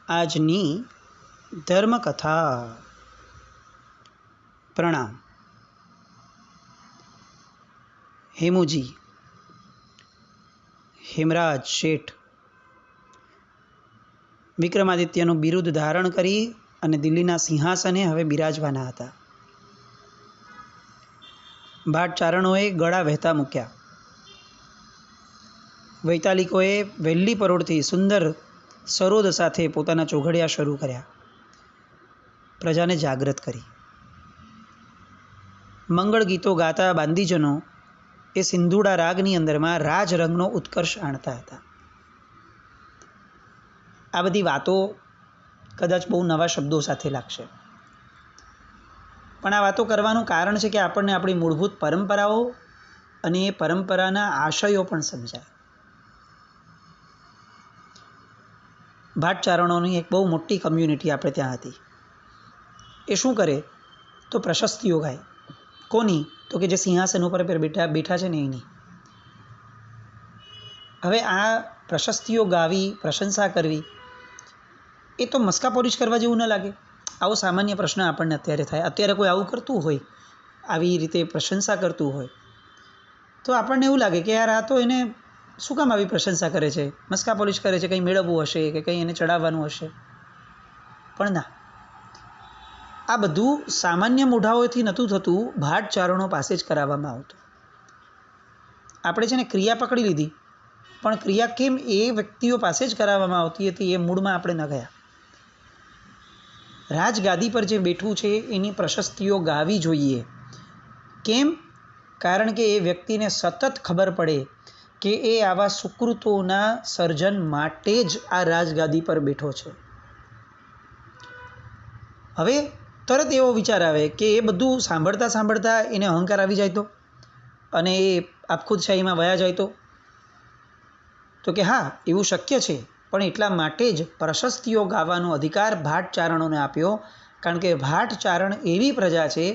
આજની ધર્મકથા. પ્રણામ. હેમુજી હેમરાજ શેઠ વિક્રમાદિત્યનું બિરુદ ધારણ કરી અને દિલ્હીના સિંહાસને હવે બિરાજવાના હતા. ભાટચારણોએ ગળા વહેતા મૂક્યા. વૈતાલિકોએ વહેલી પરોઢથી સુંદર સરોદ સાથે પોતાના ચોઘડિયા શરૂ કર્યા. પ્રજાને જાગૃત કરી. મંગળ ગીતો ગાતા બાંદીજનો એ સિંધુડા રાગની અંદરમાં રાજરંગનો ઉત્કર્ષ આણતા હતા. આ બધી વાતો કદાચ બહુ નવા શબ્દો સાથે લાગશે, પણ આ વાતો કરવાનું કારણ છે કે આપણને આપણી મૂળભૂત પરંપરાઓ અને એ પરંપરાના આશયો પણ સમજાય. ભાટચારણોની એક બહુ મોટી કમ્યુનિટી આપણે ત્યાં હતી. એ શું કરે તો પ્રશસ્તિઓ ગાય. કોની? તો કે જે સિંહાસન ઉપર બેઠા છે ને એની. હવે આ પ્રશસ્તિઓ ગાવી, પ્રશંસા કરવી એ તો મસ્કા પોલીશ કરવા જેવું ન લાગે? આવો સામાન્ય પ્રશ્ન આપણને અત્યારે થાય. અત્યારે કોઈ આવું કરતું હોય, આવી રીતે પ્રશંસા કરતું હોય, તો આપણને એવું લાગે કે યાર આ તો એને શું કામ આવી પ્રશંસા કરે છે, મસ્કા પોલીશ કરે છે, કંઈ મેળવવું હશે કે કંઈ એને ચડાવવાનું હશે. પણ ના, આ બધું સામાન્ય મોઢાઓથી નહોતું થતું, ભાટચારણો પાસે જ કરાવવામાં આવતું. આપણે છે ને ક્રિયા પકડી લીધી, પણ ક્રિયા કેમ એ વ્યક્તિઓ પાસે જ કરાવવામાં આવતી હતી એ મૂળમાં આપણે ન ગયા. રાજગાદી પર જે બેઠું છે એની પ્રશસ્તિઓ ગાવી જોઈએ. કેમ? કારણ કે એ વ્યક્તિને સતત ખબર પડે કે એ આવા સુકૃતોના સર્જન માટે જ આ રાજગાદી પર બેઠો છે. હવે તરત એવો વિચાર આવે કે એ બધું સાંભળતા સાંભળતા એને અહંકાર આવી જાય અને એ આપખુદશાહીમાં વયા જાય તો કે હા, એવું શક્ય છે, પણ એટલા માટે જ પ્રશસ્તિઓ ગાવાનો અધિકાર ભાટચારણોને આપ્યો. કારણ કે ભાટચારણ એવી પ્રજા છે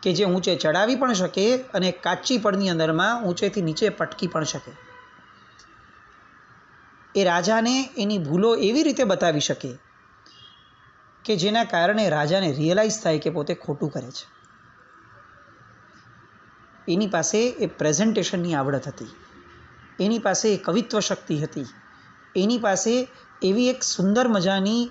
કે જે ઊંચે ચડાવી પણ શકે અને કાચી પડની અંદરમાં ઊંચેથી નીચે પટકી પણ શકે. એ રાજાને એની ભૂલો એવી રીતે બતાવી શકે કે જેના કારણે રાજાને રિયલાઇઝ થાય કે પોતે ખોટું કરે છે. એની પાસે એ પ્રેઝન્ટેશનની આવડત હતી, એની પાસે કવિત્વ શક્તિ હતી, એની પાસે એવી એક સુંદર મજાની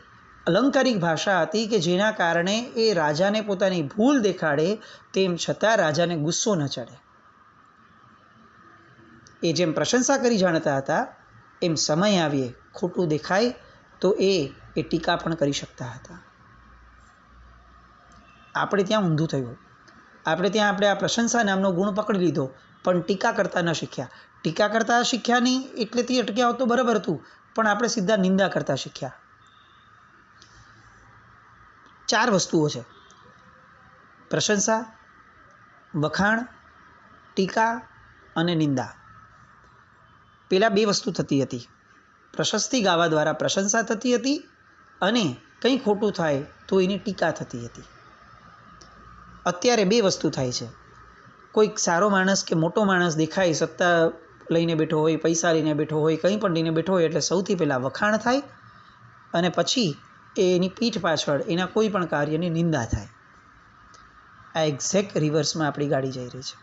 અલંકારિક ભાષા હતી કે જેના કારણે એ રાજાને પોતાની ભૂલ દેખાડે તેમ છતાં રાજાને ગુસ્સો ન ચડે. એ જેમ પ્રશંસા કરી જાણતા હતા એમ સમય આવીએ ખોટું દેખાય તો એ ટીકા પણ કરી શકતા હતા. આપણે ત્યાં ઊંધું થયું. આપણે આ પ્રશંસા નામનો ગુણ પકડી લીધો, પણ ટીકા કરતા ન શીખ્યા. ટીકા કરતા શીખ્યા નહીં એટલેથી અટક્યા તો બરાબર હતું, પણ આપણે સીધા નિંદા કરતા શીખ્યા. 4 વસ્તુઓ છે: પ્રશંસા, વખાણ, ટીકા અને નિંદા. પેલા 2 વસ્તુ થતી હતી. પ્રશસ્તિ ગાવા દ્વારા પ્રશંસા થતી હતી અને કંઈ ખોટું થાય તો એની ટીકા થતી હતી. અત્યારે 2 વસ્તુ થાય છે. કોઈક સારો માણસ કે મોટો માણસ દેખાય, સત્તા લઈને બેઠો હોય, પૈસા લઈને બેઠો હોય, કંઈ પણ લઈને બેઠો હોય, એટલે સૌથી પહેલાં વખાણ થાય અને પછી એની પીઠ પાછળ એના કોઈ પણ કાર્યની નિંદા થાય. આ એક્ઝેક્ટ રિવર્સમાં આપણી ગાડી જઈ રહી છે.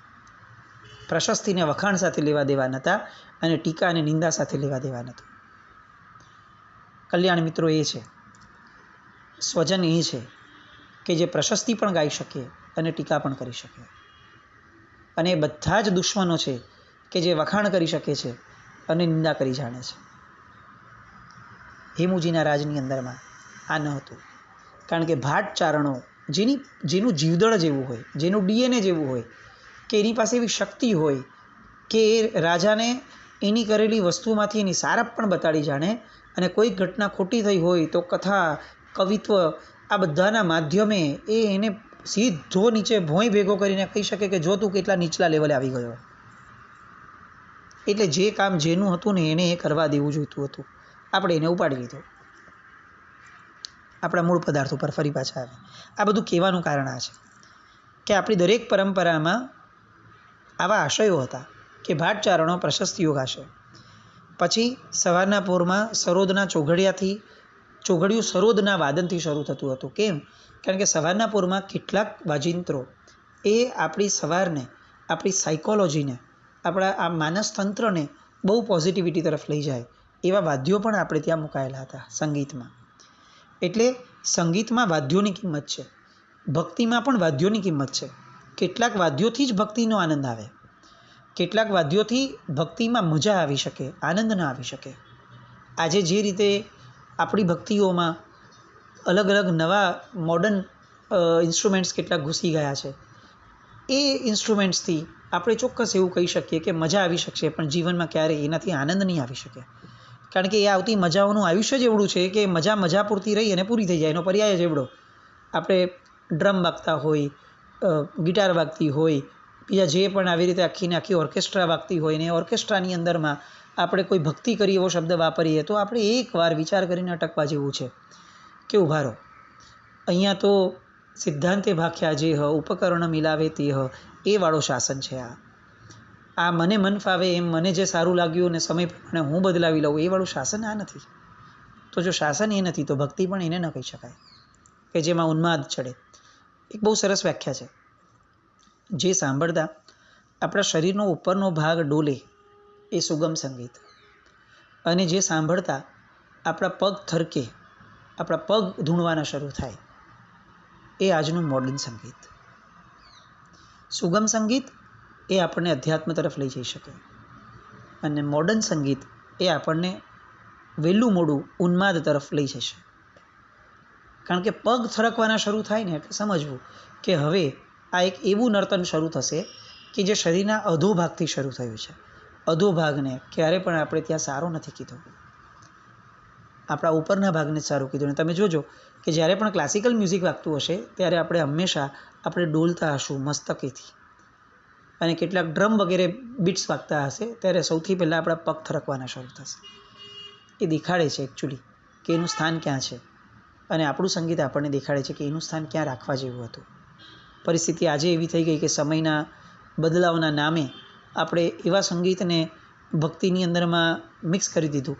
પ્રશસ્તિને વખાણ સાથે લેવા દેવા નહોતા અને ટીકા અને નિંદા સાથે લેવા દેવા નહોતું. કલ્યાણ મિત્રો એ છે, સ્વજન એ છે કે જે પ્રશસ્તિ પણ ગાઈ શકે અને ટીકા પણ કરી શકે. અને એ બધા જ દુશ્મનો છે કે જે વખાણ કરી શકે છે અને નિંદા કરી જાણે છે. હેમુજીના રાજની અંદરમાં આ ન હતું. કારણ કે ભાટચારણો જેનું જીવદળ જેવું હોય, જેનું ડીએનએ જેવું હોય, કે એની પાસે એવી શક્તિ હોય કે એ રાજાને એની કરેલી વસ્તુમાંથી એની સારપ પણ બતાડી જાણે અને કોઈક ઘટના ખોટી થઈ હોય તો કથા, કવિત્વ આ બધાના માધ્યમે એને સીધો નીચે ભોંય ભેગો કરીને કહી શકે કે જો તું કેટલા નીચલા લેવલે આવી ગયો. એટલે જે કામ જેનું હતું ને એને એ કરવા દેવું જોઈતું હતું. આપણે એને ઉપાડી લીધો. આપણા મૂળ પદાર્થ ઉપર ફરી પાછા આવે. આ બધું કહેવાનું કારણ આ છે કે આપણી દરેક પરંપરામાં આવા આશયો હતા કે ભાટચારણો પ્રશસ્તિઓ ગાશે, પછી સવારના પોરમાં સરોદના ચોઘડિયાથી ચોઘડિયું સરોદના વાદનથી શરૂ થતું હતું. કેમ? કારણ કે સવારના પોરમાં કેટલાક વાજિંત્રો એ આપણી સવારને, આપણી સાયકોલોજીને, આપણા આ માનસતંત્રને બહુ પોઝિટિવિટી તરફ લઈ જાય એવા વાદ્યો પણ આપણે ત્યાં મુકાયેલા હતા સંગીતમાં. એટલે સંગીતમાં વાદ્યોની કિંમત છે, ભક્તિમાં પણ વાદ્યોની કિંમત છે. કેટલાક વાદ્યોથી જ ભક્તિનો આનંદ આવે, કેટલાક વાદ્યોથી ભક્તિમાં મજા આવી શકે, આનંદ ન આવી શકે. આજે જે રીતે આપણી ભક્તિઓમાં અલગ અલગ નવા મોડર્ન ઇન્સ્ટ્રુમેન્ટ્સ કેટલાક ઘૂસી ગયા છે, એ ઇન્સ્ટ્રુમેન્ટ્સથી આપણે ચોક્કસ એવું કહી શકીએ કે મજા આવી શકશે, પણ જીવનમાં ક્યારેય એનાથી આનંદ નહીં આવી શકે. કારણ કે એ આવતી મજાઓનું આયુષ્ય જ એવડું છે કે મજા પૂરતી રહી અને પૂરી થઈ જાય, એનો પર્યાય જ એવડો. આપણે ડ્રમ વાગતા હોય, ગિટાર વાગતી હોય, બીજા જે પણ આવી રીતે આખી ઓર્કેસ્ટ્રા વાગતી હોય, ને ઓર્કેસ્ટ્રાની અંદરમાં આપણે કોઈ ભક્તિ કરી એવો શબ્દ વાપરીએ તો આપણે એકવાર વિચાર કરીને અટકવા જેવું છે કે ઊભા રહો, અહીંયા તો સિદ્ધાંતે ભાખ્યા જે ઉપકરણ મિલાવે તે એ વાળો શાસન છે. આ મને મન ફાવે એમ, મને જે સારું લાગ્યું અને સમય પ્રમાણે હું બદલાવી લઉં એ વાળું શાસન આ નથી. તો જો શાસન એ નથી તો ભક્તિ પણ એને ન કહી શકાય કે જેમાં ઉન્માદ ચડે. એક બહુ સરસ વ્યાખ્યા છે, જે સાંભળતા આપણા શરીરનો ઉપરનો ભાગ ડોલે એ સુગમ સંગીત, અને જે સાંભળતા આપણા પગ થરકે, આપણા પગ ધૂણવાના શરૂ થાય એ આજનું મોડર્ન સંગીત. સુગમ સંગીત એ આપણને અધ્યાત્મ તરફ લઈ જઈ શકે, અને મોડર્ન સંગીત એ આપણને વહેલું મોડું ઉન્માદ તરફ લઈ જશે. કારણ કે પગ થરકવાના શરૂ થાય ને એટલે સમજવું કે હવે આ એક એવું નર્તન શરૂ થશે કે જે શરીરના અધોભાગથી શરૂ થયું છે. અધોભાગને ક્યારે પણ આપણે ત્યાં સારો નથી કીધો, આપણા ઉપરના ભાગને જ સારું કીધું. અને તમે જોજો કે જ્યારે પણ ક્લાસિકલ મ્યુઝિક વાગતું હશે ત્યારે આપણે હંમેશા આપણે ડોલતા હશું મસ્તકેથી, અને કેટલાક ડ્રમ વગેરે બીટ્સ વાગતા હશે ત્યારે સૌથી પહેલાં આપણા પગ થરકવાના શરૂ થશે. એ દેખાડે છે એકચ્યુઅલી કે એનું સ્થાન ક્યાં છે, અને આપણું સંગીત આપણને દેખાડે છે કે એનું સ્થાન ક્યાં રાખવા જેવું હતું. પરિસ્થિતિ આજે એવી થઈ ગઈ કે સમયના બદલાવના નામે આપણે એવા સંગીતને ભક્તિની અંદરમાં મિક્સ કરી દીધું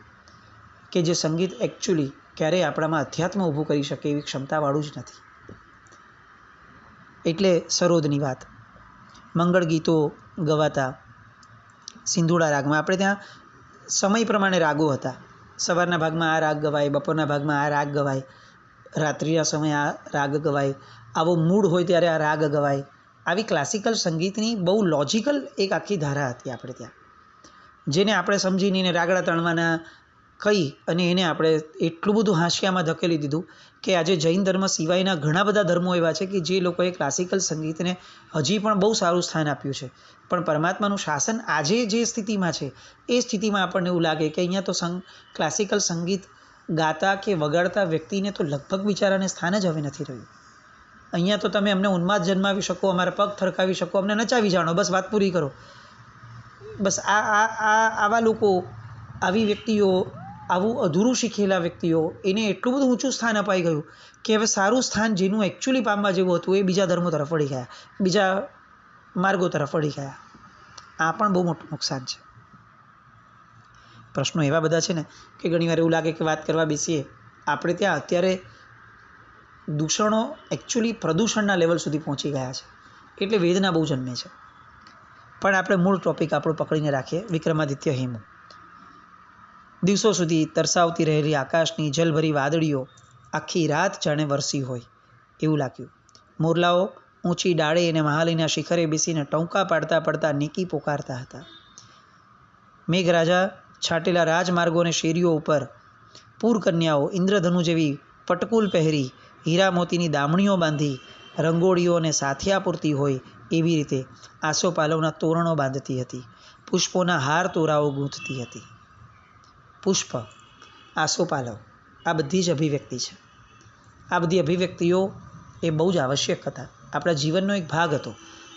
કે જે સંગીત એકચ્યુઅલી ક્યારેય આપણામાં અધ્યાત્મ ઊભું કરી શકે એવી ક્ષમતાવાળું જ નથી. એટલે સરોદની વાત, મંગળ ગીતો ગવાતા સિંધુડા રાગમાં. આપણે ત્યાં સમય પ્રમાણે રાગો હતા. સવારના ભાગમાં આ રાગ ગવાય, બપોરના ભાગમાં આ રાગ ગવાય, રાત્રિના સમયે આ રાગ ગવાય, આવો મૂડ હોય ત્યારે આ રાગ ગવાય. આવી ક્લાસિકલ સંગીતની બહુ લોજિકલ એક આખી ધારા હતી આપણે ત્યાં, જેને આપણે સમજીને રાગડા તણવાના કહી અને એને આપણે એટલું બધું હાંસિયામાં ધકેલી દીધું કે આજે જૈન ધર્મ સિવાયના ઘણા બધા ધર્મો એવા છે કે જે લોકોએ ક્લાસિકલ સંગીતને હજી પણ બહુ સારું સ્થાન આપ્યું છે. પણ પરમાત્માનું શાસન આજે જે સ્થિતિમાં છે એ સ્થિતિમાં આપણને એવું લાગે કે અહીંયા તો ક્લાસિકલ સંગીત ગાતા કે વગાડતા વ્યક્તિને તો લગભગ બિચારાને સ્થાન જ હવે નથી રહ્યું. અહીંયા તો તમે અમને ઉન્માદ જન્માવી શકો, અમારા પગ થરકાવી શકો, અમને નચાવી જાણો, બસ વાત પૂરી કરો. બસ આવા લોકો, આવી વ્યક્તિઓ, આવું અધૂરું શીખેલા વ્યક્તિઓ, એને એટલું બધું ઊંચું સ્થાન અપાઈ ગયું કે હવે સારું સ્થાન જેનું એકચ્યુઅલી પામવા જેવું હતું એ બીજા ધર્મો તરફ વળી ગયા, બીજા માર્ગો તરફ વળી ગયા. આ પણ બહુ મોટું નુકસાન છે. પ્રશ્નો એવા બધા છે ને કે ઘણીવાર એવું લાગે કે વાત કરવા બેસીએ આપણે ત્યાં અત્યારે દૂષણો એકચ્યુઅલી પ્રદૂષણના લેવલ સુધી પહોંચી ગયા છે, એટલે વેદના બહુ જન્મે છે. પણ આપણે મૂળ ટોપિક આપણો પકડીને રાખીએ. વિક્રમાદિત્ય હેમુ. દિવસો સુધી તરસાવતી રહેલી આકાશની જલભરી વાદળીઓ આખી રાત જાણે વરસી હોય એવું લાગ્યું. મોરલાઓ ઊંચી ડાળે અને મહાલીના શિખરે બેસીને ટૌકા પાડતા પાડતા નીકી પોકારતા હતા. મેઘરાજા છાટેલા રાજમાર્ગો અને શેરીઓ ઉપર પૂરકન્યાઓ ઇન્દ્રધનુ જેવી પટકુલ પહેરી, હીરા મોતીની દામણીઓ બાંધી, રંગોળીઓ અને સાથિયા પૂરતી હોય એવી રીતે આસોપાલવના તોરણો બાંધતી હતી, પુષ્પોના હાર તોરાઓ ગૂંથતી હતી. પુષ્પ, આસોપાલવ, આ બધી જ અભિવ્યક્તિ છે. આ બધી અભિવ્યક્તિઓ એ બહુ જ આવશ્યક હતા, આપણા જીવનનો એક ભાગ હતો.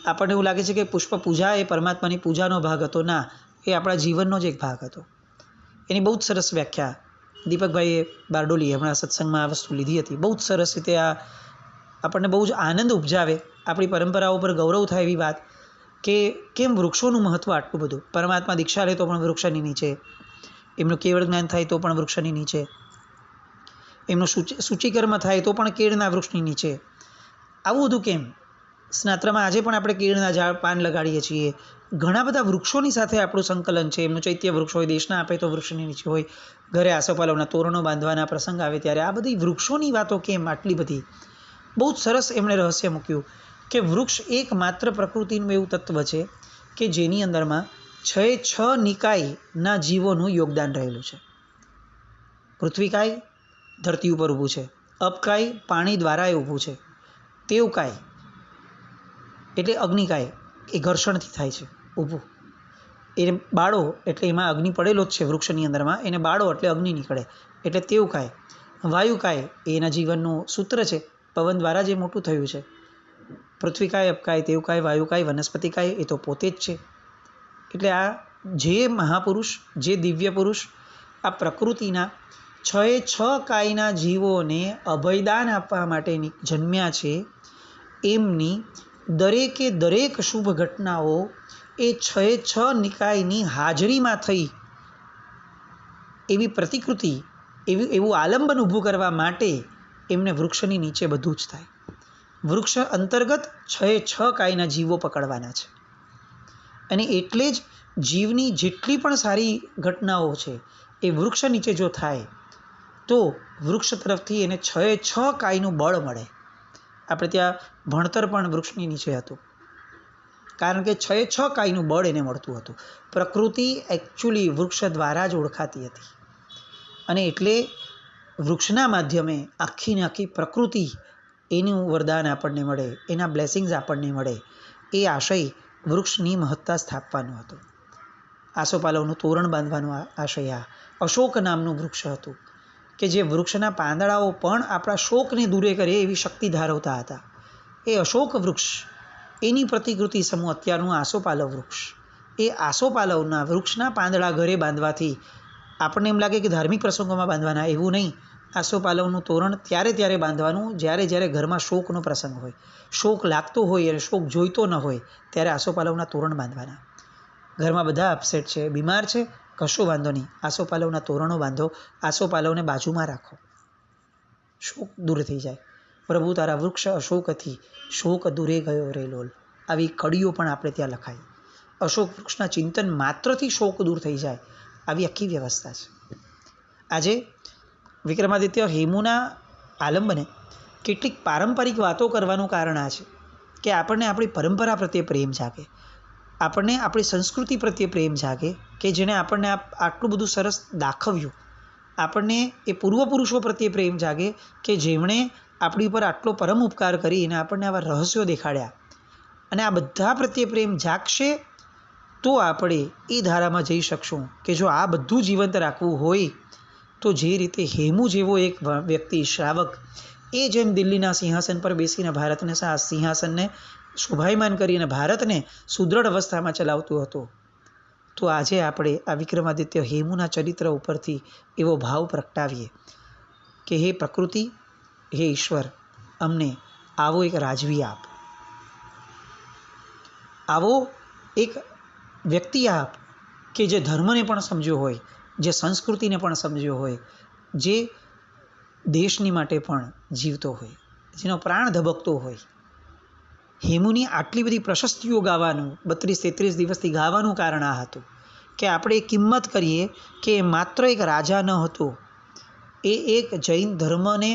આપણને એવું લાગે છે કે પુષ્પ પૂજા એ પરમાત્માની પૂજાનો ભાગ હતો. ના, એ આપણા જીવનનો જ એક ભાગ હતો. એની બહુ જ સરસ વ્યાખ્યા દીપકભાઈએ બારડોલીએ હમણાં સત્સંગમાં આ વસ્તુ લીધી હતી. બહુ જ સરસ રીતે આ આપણને બહુ જ આનંદ ઉપજાવે, આપણી પરંપરાઓ પર ગૌરવ થાય એવી વાત કે કેમ વૃક્ષોનું મહત્ત્વ આટલું બધું. પરમાત્મા દીક્ષા લે તો પણ વૃક્ષની નીચે, એમનું કેવળ જ્ઞાન થાય તો પણ વૃક્ષની નીચે. એમનું સૂચિકર્મ થાય તો પણ કેળના વૃક્ષની નીચે. આવું બધું કેમ? સ્નાત્રમાં આજે પણ આપણે કેળના ઝાડ પાન લગાડીએ છીએ. ઘણા બધા વૃક્ષોની સાથે આપણું સંકલન છે. એમનું ચૈત્ય વૃક્ષ હોય, દેશના આપે તો વૃક્ષની નીચે હોય, ઘરે આસોપાલવના તોરણો બાંધવાના પ્રસંગ આવે ત્યારે આ બધી વૃક્ષોની વાતો કેમ આટલી બધી? બહુ જ સરસ એમણે રહસ્ય મૂક્યું કે વૃક્ષ એકમાત્ર પ્રકૃતિનું એવું તત્વ છે કે જેની અંદરમાં 6 નિકાયના જીવોનું યોગદાન રહેલું છે. પૃથ્વીકાય ધરતી ઉપર ઊભું છે, અપકાય પાણી દ્વારા ઊભું છે, તેવકાય એટલે અગ્નિકાય એ ઘર્ષણથી થાય છે ઊભું, એ બાળો એટલે એમાં અગ્નિ પડેલો જ છે વૃક્ષની અંદરમાં, એને બાળો એટલે અગ્નિ નીકળે એટલે તેવકાય. વાયુકાય એ એના જીવનનું સૂત્ર છે, પવન દ્વારા જે મોટું થયું છે. પૃથ્વીકાય, અપકાય, તેવકાય, વાયુકાય, વનસ્પતિકાય એ તો પોતે જ છે. એટલે આ જે મહાપુરુષ, જે દિવ્ય પુરુષ આ પ્રકૃતિના 6 કાયના જીવોને અભયદાન આપવા માટે જન્મ્યા છે, એમની દરેકે દરેક શુભ ઘટનાઓ એ 6 નિકાયની હાજરીમાં થઈ એવી પ્રતિકૃતિ, એવું આલંબન ઊભું કરવા માટે એમને વૃક્ષની નીચે બધું જ થાય. વૃક્ષ અંતર્ગત 6 કાયના જીવો પકડવાના છે. અને એટલે જ જીવની જેટલી પણ સારી ઘટનાઓ છે એ વૃક્ષ નીચે જો થાય તો વૃક્ષ તરફથી એને 6 કાયનું બળ મળે. આપણે ત્યાં ભણતર પણ વૃક્ષની નીચે હતું, કારણ કે 6 કાયનું બળ એને મળતું હતું. પ્રકૃતિ એકચ્યુઅલી વૃક્ષ દ્વારા જ ઓળખાતી હતી અને એટલે વૃક્ષના માધ્યમે આખીને આખી પ્રકૃતિ એનું વરદાન આપણને મળે, એના બ્લેસિંગ્સ આપણને મળે, એ આશય વૃક્ષની મહત્તા સ્થાપવાનો હતો. આસોપાલવનું તોરણ બાંધવાનો આશય આ અશોક નામનું વૃક્ષ હતું કે જે વૃક્ષના પાંદડાઓ પણ આપણા શોકને દૂરે કરે એવી શક્તિ ધરાવતા હતા. એ અશોક વૃક્ષ, એની પ્રતિકૃતિ સમૂહ અત્યારનું આસોપાલવ વૃક્ષ. એ આસોપાલવના વૃક્ષના પાંદડા ઘરે બાંધવાથી આપણને એમ લાગે કે ધાર્મિક પ્રસંગોમાં બાંધવાના, એવું નહીં. આસોપાલવનું તોરણ ત્યારે બાંધવાનું જ્યારે ઘરમાં શોકનો પ્રસંગ હોય, શોક લાગતો હોય અને શોક જોઈતો ન હોય ત્યારે આસોપાલવના તોરણ બાંધવાના. ઘરમાં બધા અપસેટ છે, બીમાર છે, કશો વાંધો નહીં, આસોપાલવના તોરણો બાંધો, આસોપાલવને બાજુમાં રાખો, શોક દૂર થઈ જાય. પ્રભુ તારા વૃક્ષ અશોકથી શોક દૂરે ગયો રે લોલ. આવી કડીઓ પણ આપણે ત્યાં લખાય. અશોક વૃક્ષના ચિંતન માત્રથી શોક દૂર થઈ જાય, આવી આખી વ્યવસ્થા છે. આજે વિક્રમાદિત્ય હેમુના આલંબને કેટલીક પારંપરિક વાતો કરવાનું કારણ આ છે કે આપણને આપણી પરંપરા પ્રત્યે પ્રેમ જાગે, આપણને આપણી સંસ્કૃતિ પ્રત્યે પ્રેમ જાગે કે જેણે આપણને આટલું બધું સરસ દાખવ્યું. આપણને એ પૂર્વપુરુષો પ્રત્યે પ્રેમ જાગે કે જેમણે આપણી ઉપર આટલો પરમ ઉપકાર કરીને આપણને આવા રહસ્યો દેખાડ્યા. અને આ બધા પ્રત્યે પ્રેમ જાગશે તો આપણે એ ધારામાં જઈ શકશું કે જો આ બધું જીવંત રાખવું હોય તો જે રીતે હેમુ જેવો એક વ્યક્તિ, શ્રાવક, એ જેમ દિલ્હીના સિંહાસન પર બેસીને ભારતને સિંહાસનને શોભાયમાન કરીને ભારતને સુદૃઢ અવસ્થામાં ચલાવતો હતો, તો આજે આપણે આ વિક્રમાદિત્ય હેમુના ચરિત્ર ઉપરથી એવો ભાવ પ્રગટાવીએ કે હે પ્રકૃતિ, હે ઈશ્વર, અમને આવો એક રાજવી આપ, આવો એક વ્યક્તિ આપ કે જે ધર્મને પણ સમજ્યો હોય, જે સંસ્કૃતિને પણ સમજ્યો હોય, જે દેશની માટે પણ જીવતો હોય, જેનો પ્રાણ ધબકતો હોય. હેમુની આટલી બધી પ્રશસ્તિઓ ગાવાનું 32-33 દિવસથી ગાવાનું કારણ આ હતું કે આપણે કિંમત કરીએ કે માત્ર એક રાજા ન હતો, એ એક જૈન ધર્મને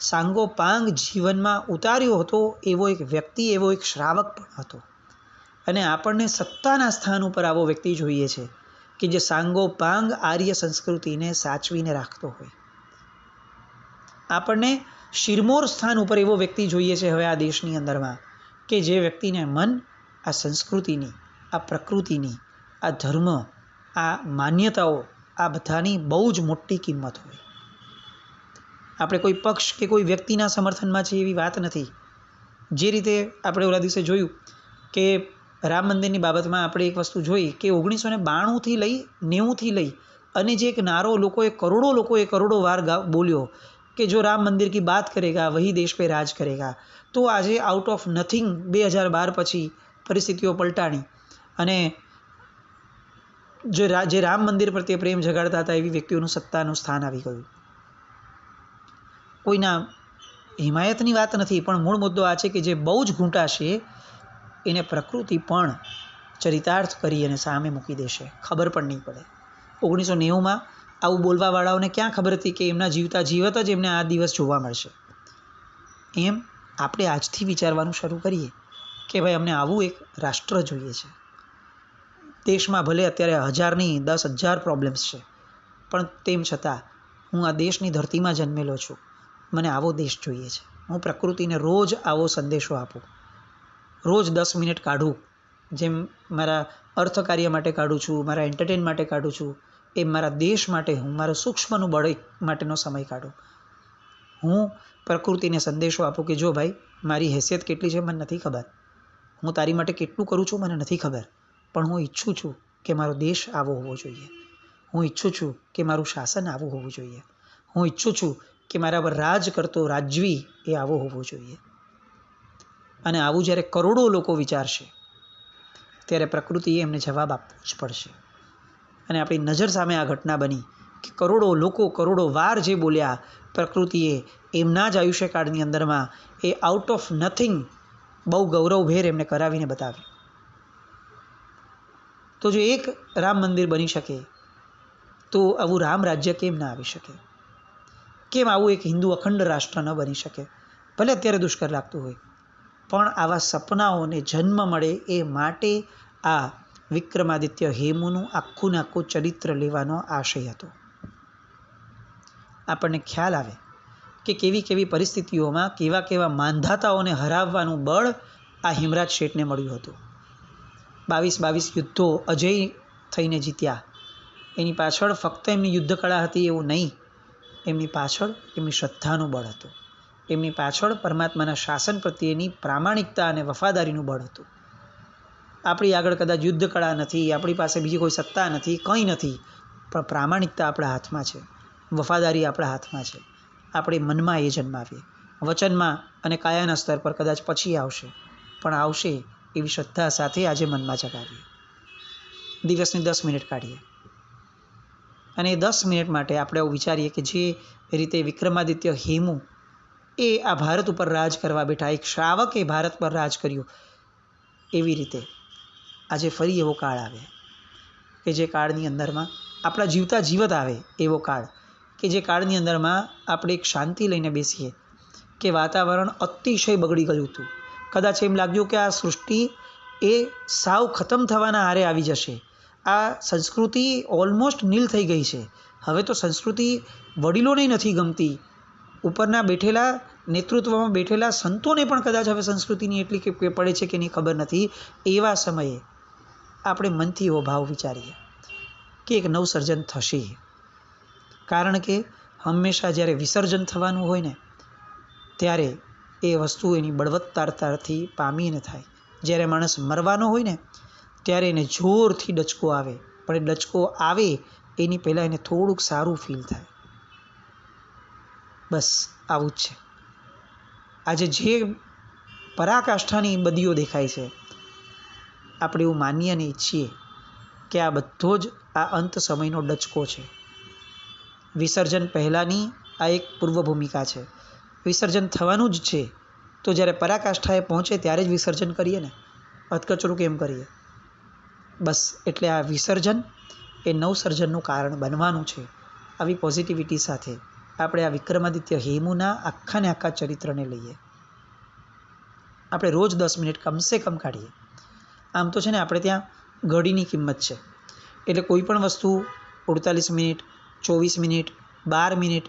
સાંગોપાંગ જીવનમાં ઉતાર્યો હતો એવો એક વ્યક્તિ, એવો એક શ્રાવક પણ હતો. અને આપણને સત્તાના સ્થાન ઉપર આવો વ્યક્તિ જોઈએ છે કે જે સાંગોપાંગ આર્ય સંસ્કૃતિને સાચવીને રાખતો હોય. આપણને શિરમોર સ્થાન ઉપર એવો વ્યક્તિ જોઈએ છે હવે આ દેશની અંદરમાં કે જે વ્યક્તિને મન આ સંસ્કૃતિની, આ પ્રકૃતિની, આ ધર્મ, આ માન્યતાઓ, આ બધાની બહુ જ મોટી કિંમત હોય. આપણે કોઈ પક્ષ કે કોઈ વ્યક્તિના સમર્થનમાં છે એવી વાત નથી. જે રીતે આપણે ઓલા દિવસે જોયું કે રામ મંદિરની બાબતમાં આપણે એક વસ્તુ જોઈ કે 1992થી લઈ 90થી લઈ અને જે એક નારો કરોડો વાર બોલ્યો કે જો રામ મંદિર કી બાત કરેગા વહી દેશ પે રાજ કરેગા, તો આજે આઉટ ઓફ નથિંગ 2012 પછી પરિસ્થિતિઓ પલટાણી અને જે રામ મંદિર પ્રત્યે પ્રેમ જગાડતા હતા એવી વ્યક્તિઓનું સત્તાનું સ્થાન આવી ગયું. કોઈના હિમાયતની વાત નથી, પણ મૂળ મુદ્દો આ છે કે જે બહુ જ ઘૂંટાશે એને પ્રકૃતિ પણ ચરિતાર્થ કરી અને સામે મૂકી દેશે, ખબર પણ નહીં પડે. 1990માં આવું બોલવાવાળાઓને ક્યાં ખબર હતી કે એમના જીવતા જીવત જ એમને આ દિવસ જોવા મળશે. એમ આપણે આજથી વિચારવાનું શરૂ કરીએ કે ભાઈ અમને આવું એક રાષ્ટ્ર જોઈએ છે. દેશમાં ભલે અત્યારે 1000 નહીં 10,000 પ્રોબ્લેમ્સ છે, પણ તેમ છતાં હું આ દેશની ધરતીમાં જન્મેલો છું. મને આવો દેશ જોઈએ છે. હું પ્રકૃતિને રોજ આવો સંદેશો આપું, રોજ 10 મિનિટ કાઢું. જેમ મારા અર્થકાર્ય માટે કાઢું છું, મારા એન્ટરટેન માટે કાઢું છું, એમ મારા દેશ માટે હું મારો સૂક્ષ્મનું બળ માટેનો સમય કાઢું. હું પ્રકૃતિને સંદેશો આપું કે જો ભાઈ મારી હેસિયત કેટલી છે મને નથી ખબર, હું તારી માટે કેટલું કરું છું મને નથી ખબર, પણ હું ઈચ્છું છું કે મારો દેશ આવો હોવો જોઈએ. હું ઈચ્છું છું કે મારું શાસન આવું હોવું જોઈએ. હું ઈચ્છું છું કે મારા પર રાજ કરતો રાજવી એ આવો હોવો જોઈએ. અને આવું જ્યારે કરોડો લોકો વિચારશે ત્યારે પ્રકૃતિએ એમને જવાબ આપવો જ પડશે. અને આપણી નજર સામે આ ઘટના બની કે કરોડો લોકો કરોડો વાર જે બોલ્યા, પ્રકૃતિએ એમના જ આયુષ્યકાળની અંદરમાં એ આઉટ ઓફ નથિંગ બહુ ગૌરવભેર એમને કરાવીને બતાવ્યું. તો જો એક રામ મંદિર બની શકે તો આવું રામ રાજ્ય કેમ ના આવી શકે? કેમ આવું એક હિન્દુ અખંડ રાષ્ટ્ર ન બની શકે? ભલે અત્યારે દુષ્કર લાગતું હોય, પણ આવા સપનાઓને જન્મ મળે એ માટે આ વિક્રમાદિત્ય હેમુનું આખું ચરિત્ર લેવાનો આશય હતો. આપણને ખ્યાલ આવે કે કેવી કેવી પરિસ્થિતિઓમાં કેવા કેવા માંધાતાઓને હરાવવાનું બળ આ હિમરાજ શેઠને મળ્યું હતું. 22 યુદ્ધો અજેય થઈને જીત્યા. એની પાછળ ફક્ત એમની યુદ્ધ કળા હતી એવું નહીં, એમની પાછળ એમની શ્રદ્ધાનું બળ હતું. એમની પાછળ પરમાત્માના શાસન પ્રત્યેની પ્રામાણિકતા અને વફાદારીનું બળ હતું. આપણી આગળ કદાચ યુદ્ધ કળા નથી, આપણી પાસે બીજી કોઈ સત્તા નથી, કંઈ નથી, પણ પ્રામાણિકતા આપણા હાથમાં છે, વફાદારી આપણા હાથમાં છે. આપણે મનમાં એ જન્માવીએ, વચનમાં અને કાયાના સ્તર પર કદાચ પછી આવશે, પણ આવશે એવી શ્રદ્ધા સાથે આજે મનમાં જગાવીએ. દિવસની 10 મિનિટ કાઢીએ અને એ 10 મિનિટ માટે આપણે એવું વિચારીએ કે જે રીતે વિક્રમાદિત્ય હેમુ એ આ ભારત ઉપર રાજ કરવા બેઠા, એક શ્રાવકે ભારત પર રાજ કર્યું, એવી રીતે આજે ફરી એવો કાળ આવે કે જે કાળની અંદરમાં આપણા જીવતા જીવત આવે એવો કાળ કે જે કાળની અંદરમાં આપણે એક શાંતિ લઈને બેસીએ કે વાતાવરણ અતિશય બગડી ગયું હતું. કદાચ એમ લાગ્યું કે આ સૃષ્ટિ એ સાવ ખતમ થવાના આરે આવી જશે. આ સંસ્કૃતિ ઓલમોસ્ટ નીલ થઈ ગઈ છે. હવે તો સંસ્કૃતિ વડીલોને નથી ગમતી, ઉપરના બેઠેલા નેતૃત્વમાં બેઠેલા સંતોને પણ કદાચ હવે સંસ્કૃતિની એટલી કે પડે છે કે નહીં ખબર નથી. એવા સમયે આપણે મનથી એવો ભાવ વિચારીએ કે એક નવસર્જન થશે. કારણ કે હંમેશા જ્યારે વિસર્જન થવાનું હોય ને ત્યારે એ વસ્તુ એની બળવત્તરતાથી પામીને થાય. જ્યારે માણસ મરવાનો હોય ને ત્યારે એને જોરથી ડચકો આવે, પણ એ ડચકો આવે એની પહેલાં એને થોડુંક સારું ફીલ થાય. બસ આવું જ છે. આજે જે પરાકાષ્ઠાની બદીઓ દેખાય છે, આપણે એવું માનીએ અને ઈચ્છીએ કે આ બધો જ આ અંત સમયનો ડચકો છે. વિસર્જન પહેલાંની આ એક પૂર્વ ભૂમિકા છે. વિસર્જન થવાનું જ છે, તો જ્યારે પરાકાષ્ઠાએ પહોંચે ત્યારે જ વિસર્જન કરીએ ને, અધકચરું કેમ કરીએ? બસ એટલે આ વિસર્જન એ નવસર્જનનું કારણ બનવાનું છે. આવી પોઝિટિવિટી સાથે આપણે આ વિક્રમાદિત્ય હેમુના આખાને આખા ચરિત્રને લઈએ. આપણે રોજ 10 મિનિટ કમસે કમ કાઢીએ. આમ તો છે ને આપણે ત્યાં ઘડીની કિંમત છે, એટલે કોઈ પણ વસ્તુ 48 મિનિટ, 24 મિનિટ, 12 મિનિટ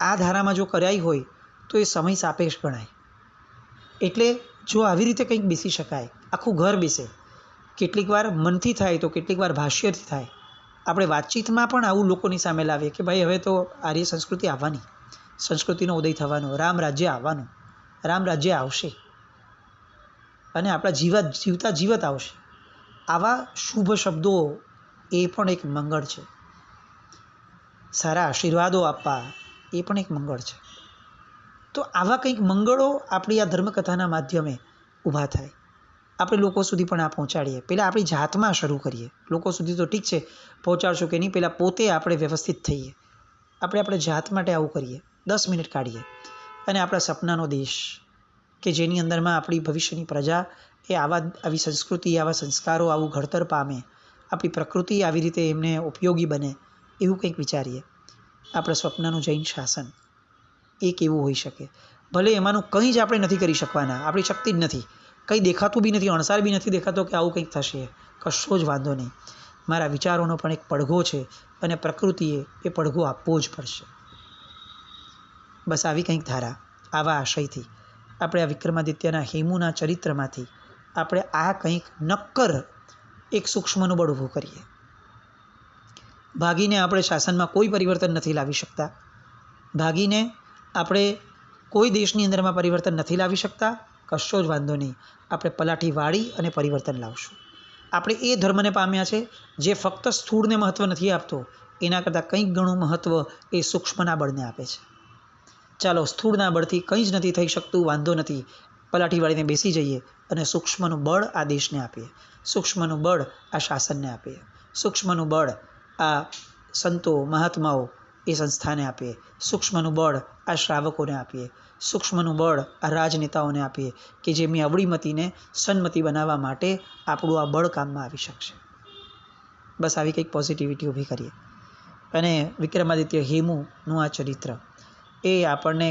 આ ધારામાં જો કરાઈ હોય તો એ સમય સાપેક્ષ ગણાય. એટલે જો આવી રીતે કંઈક બેસી શકાય, આખું ઘર બેસે, કેટલીક વાર મનથી થાય તો કેટલીક વાર ભાષ્યથી થાય. આપણે વાતચીતમાં પણ આવું લોકોની સામે લાવીએ કે ભાઈ હવે તો આર્ય સંસ્કૃતિ આવવાની, સંસ્કૃતિનો ઉદય થવાનો, રામ રાજ્ય આવવાનું, રામ રાજ્ય આવશે અને આપણા જીવતા જીવત આવશે. આવા શુભ શબ્દો એ પણ એક મંગળ છે. સારા આશીર્વાદો આપવા એ પણ એક મંગળ છે. તો આવા કંઈક મંગળો આપણી આ ધર્મકથાના માધ્યમે ઊભા થાય. આપણે લોકો સુધી પણ આ પહોંચાડીએ. પહેલાં આપણી જાતમાં શરૂ કરીએ. લોકો સુધી તો ઠીક છે પહોંચાડશું કે નહીં, પહેલાં પોતે આપણે વ્યવસ્થિત થઈએ. આપણે જાત માટે આવું કરીએ. 10 મિનિટ કાઢીએ અને આપણા સપનાનો દેશ કે જેની અંદરમાં આપણી ભવિષ્યની પ્રજા એ આવી સંસ્કૃતિ, આવા સંસ્કારો, આવું ઘડતર પામે, આપણી પ્રકૃતિ આવી રીતે એમને ઉપયોગી બને, એવું કંઈક વિચારીએ. આપણા સ્વપ્નનું જૈન શાસન એ કેવું હોઈ શકે? ભલે એમાંનું કંઈ જ આપણે નથી કરી શકવાના, આપણી શક્તિ જ નથી, કંઈ દેખાતું બી નથી, અણસાર બી નથી દેખાતો કે આવું કંઈક થશે, કશો જ વાંધો નહીં. મારા વિચારોનો પણ એક પડઘો છે અને પ્રકૃતિએ એ પડઘો આપવો જ પડશે. બસ આવી કંઈક ધારા, આવા આશયથી આપણે આ વિક્રમાદિત્યના હેમુના ચરિત્રમાંથી આપણે આ કંઈક નક્કર એક સૂક્ષ્મનું બળ ઊભું કરીએ. ભાગીને આપણે શાસનમાં કોઈ પરિવર્તન નથી લાવી શકતા, ભાગીને આપણે કોઈ દેશની અંદરમાં પરિવર્તન નથી લાવી શકતા, કશો જ વાંધો નહીં. આપણે પલાઠી વાળી અને પરિવર્તન લાવશું. આપણે એ ધર્મને પામ્યા છે જે ફક્ત સ્થૂળને મહત્ત્વ નથી આપતો, એના કરતાં કંઈક ઘણું મહત્ત્વ એ સૂક્ષ્મના બળને આપે છે. ચાલો, સ્થૂળના બળથી કંઈ જ નથી થઈ શકતું, વાંધો નથી, પલાઠી વાળીને બેસી જઈએ અને સૂક્ષ્મનું બળ આ દેશને આપીએ, સૂક્ષ્મનું બળ આ શાસનને આપીએ, સૂક્ષ્મનું બળ આ સંતો મહાત્માઓ એ સંસ્થાને આપીએ, સૂક્ષ્મનું બળ આ શ્રાવકોને આપીએ, સૂક્ષ્મનું બળ આ રાજનેતાઓને આપીએ કે જેમની અવળીમતીને સન્મતિ બનાવવા માટે આપણું આ બળ કામમાં આવી શકશે. બસ આવી કંઈક પોઝિટિવિટી ઊભી કરીએ. અને વિક્રમાદિત્ય હેમુનું આ ચરિત્ર એ આપણને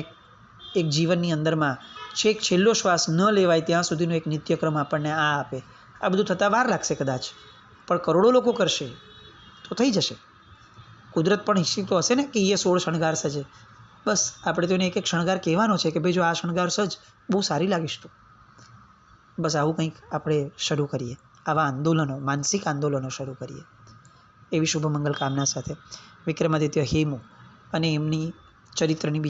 એક જીવનની અંદરમાં છેક છેલ્લો શ્વાસ ન લેવાય ત્યાં સુધીનો એક નિત્યક્રમ આપણને આ આપે. આ બધું થતાં વાર લાગશે કદાચ, પણ કરોડો લોકો કરશે તો થઈ જશે. કુદરત પણ ઈચ્છિત તો હશે ને કે એ 16 શણગાર સજે. બસ આપણે તો એને એક એક શણગાર કહેવાનો છે કે ભાઈ જો આ શણગાર સજ, બહુ સારી લાગીશ તું. બસ આવું કંઈક આપણે શરૂ કરીએ, આવા આંદોલનો, માનસિક આંદોલનો શરૂ કરીએ. એવી શુભ મંગલ કામના સાથે વિક્રમાદિત્ય હેમુ અને એમની ચરિત્રની